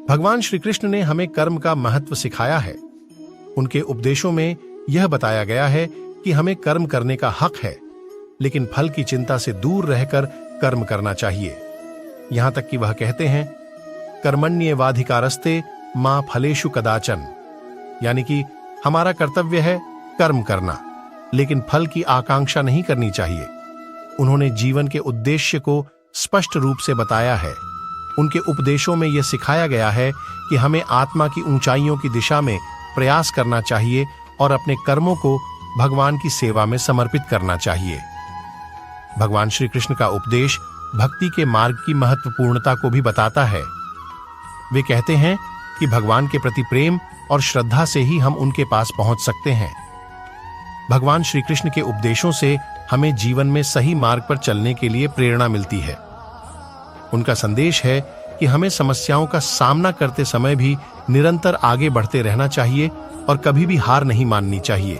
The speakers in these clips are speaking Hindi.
भगवान श्री कृष्ण ने हमें कर्म का महत्व सिखाया है। उनके उपदेशों में यह बताया गया है कि हमें कर्म करने का हक है, लेकिन फल की चिंता से दूर रहकर कर्म करना चाहिए। यहां तक कि वह कहते हैं, कर्मण्येवाधिकारस्ते मां फलेषु कदाचन, यानी कि हमारा कर्तव्य है कर्म करना, लेकिन फल की आकांक्षा नहीं करनी चाहिए। उन्होंने जीवन के उद्देश्य को स्पष्ट रूप से बताया है। उनके उपदेशों में यह सिखाया गया है कि हमें आत्मा की ऊंचाइयों की दिशा में प्रयास करना चाहिए और अपने कर्मों को भगवान की सेवा में समर्पित करना चाहिए। भगवान श्री कृष्ण का उपदेश भक्ति के मार्ग की महत्वपूर्णता को भी बताता है। वे कहते हैं कि भगवान के प्रति प्रेम और श्रद्धा से ही हम उनके पास पहुंच सकते हैं। भगवान श्री कृष्ण के उपदेशों से हमें जीवन में सही मार्ग पर चलने के लिए प्रेरणा मिलती है। उनका संदेश है कि हमें समस्याओं का सामना करते समय भी निरंतर आगे बढ़ते रहना चाहिए और कभी भी हार नहीं माननी चाहिए।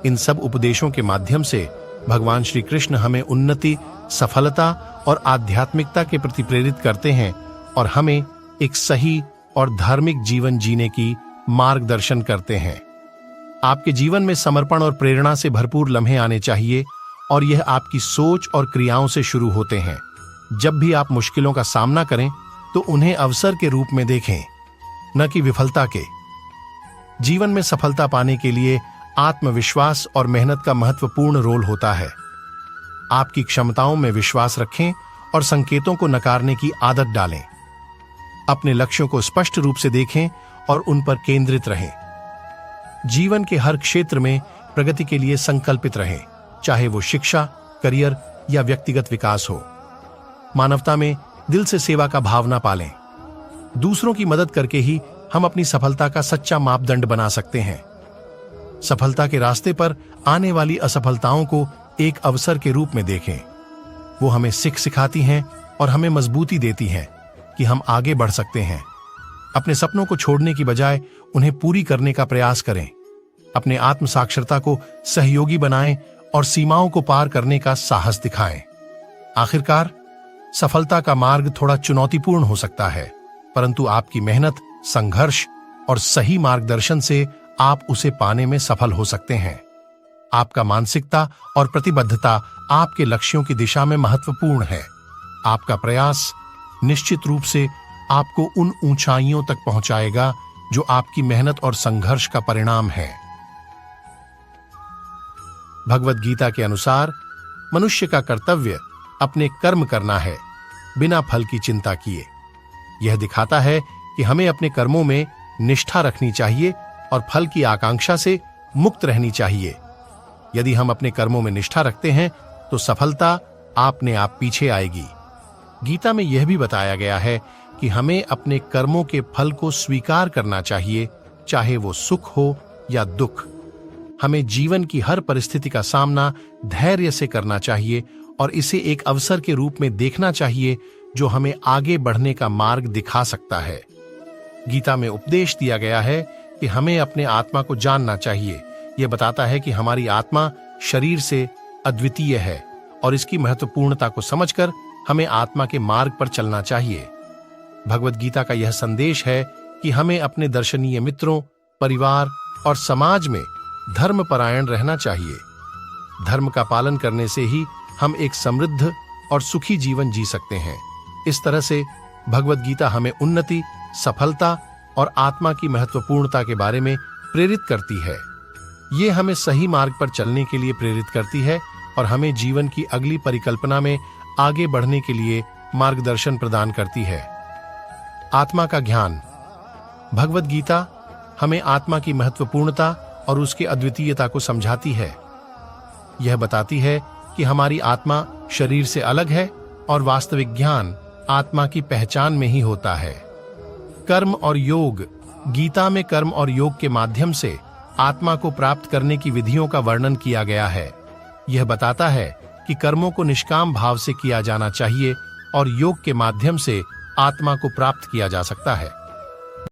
इन सब उपदेशों के माध्यम से भगवान श्री कृष्ण हमें उन्नति, सफलता और आध्यात्मिकता के प्रति प्रेरित करते हैं और हमें एक सही और धार्मिक जीवन जीने की मार्गदर्शन करते हैं। आपके जीवन में समर्पण और प्रेरणा से भरपूर लम्हे आने चाहिए और यह आपकी सोच और क्रियाओं से शुरू होते हैं। जब भी आप मुश्किलों का सामना करें तो उन्हें अवसर के रूप में देखें, न कि विफलता के। जीवन में सफलता पाने के लिए आत्मविश्वास और मेहनत का महत्वपूर्ण रोल होता है। आपकी क्षमताओं में विश्वास रखें और संकेतों को नकारने की आदत डालें। अपने लक्ष्यों को स्पष्ट रूप से देखें और उन पर केंद्रित रहें। जीवन के हर क्षेत्र में प्रगति के लिए संकल्पित रहें, चाहे वो शिक्षा, करियर या व्यक्तिगत विकास हो। मानवता में दिल से सेवा का भावना पालें। दूसरों की मदद करके ही हम अपनी सफलता का सच्चा मापदंड बना सकते हैं। सफलता के रास्ते पर आने वाली असफलताओं को एक अवसर के रूप में देखें। वो हमें सिखाती हैं और हमें मजबूती देती हैं कि हम आगे बढ़ सकते हैं। अपने सपनों को छोड़ने की बजाय उन्हें पूरी करने का प्रयास करें। अपने आत्म साक्षरता को सहयोगी बनाएं और सीमाओं को पार करने का साहस दिखाएं। आखिरकार, सफलता का मार्ग थोड़ा चुनौतीपूर्ण हो सकता है, परंतु आपकी मेहनत, संघर्ष और सही मार्गदर्शन से आप उसे पाने में सफल हो सकते हैं। आपका मानसिकता और प्रतिबद्धता आपके लक्ष्यों की दिशा में महत्वपूर्ण है। आपका प्रयास निश्चित रूप से आपको उन ऊंचाइयों तक पहुंचाएगा जो आपकी मेहनत और संघर्ष का परिणाम है। भगवद गीता के अनुसार मनुष्य का कर्तव्य अपने कर्म करना है, बिना फल की चिंता किए। यह दिखाता है कि हमें अपने कर्मों में निष्ठा रखनी चाहिए और फल की आकांक्षा से मुक्त रहनी चाहिए। यदि हम अपने कर्मों में निष्ठा रखते हैं तो सफलता आपने आप पीछे आएगी। गीता में यह भी बताया गया है कि हमें अपने कर्मों के फल को स्वीकार करना चाहिए, चाहे वो सुख हो या दुख। हमें जीवन की हर परिस्थिति का सामना धैर्य से करना चाहिए और इसे एक अवसर के रूप में देखना चाहिए जो हमें आगे बढ़ने का मार्ग दिखा सकता है। गीता में उपदेश दिया गया है कि हमें अपने आत्मा को जानना चाहिए। यह बताता है कि हमारी आत्मा शरीर से अद्वितीय है और इसकी महत्वपूर्णता को समझकर हमें आत्मा के मार्ग पर चलना चाहिए। भगवद गीता का यह संदेश है कि हमें अपने दर्शनीय मित्रों, परिवार और समाज में धर्मपरायण रहना चाहिए। धर्म का पालन करने से ही हम एक समृद्ध और सुखी जीवन जी सकते हैं। इस तरह से भगवद गीता हमें उन्नति, सफलता और आत्मा की महत्वपूर्णता के बारे में प्रेरित करती है। ये हमें सही मार्ग पर चलने के लिए प्रेरित करती है और हमें जीवन की अगली परिकल्पना में आगे बढ़ने के लिए मार्गदर्शन प्रदान करती है। आत्मा का ज्ञान। भगवद गीता हमें आत्मा की महत्वपूर्णता और उसकी अद्वितीयता को समझाती है। यह बताती है कि हमारी आत्मा शरीर से अलग है और वास्तविक ज्ञान आत्मा की पहचान में ही होता है। कर्म और योग। गीता में कर्म और योग के माध्यम से आत्मा को प्राप्त करने की विधियों का वर्णन किया गया है। यह बताता है कि कर्मों को निष्काम भाव से किया जाना चाहिए और योग के माध्यम से आत्मा को प्राप्त किया जा सकता है।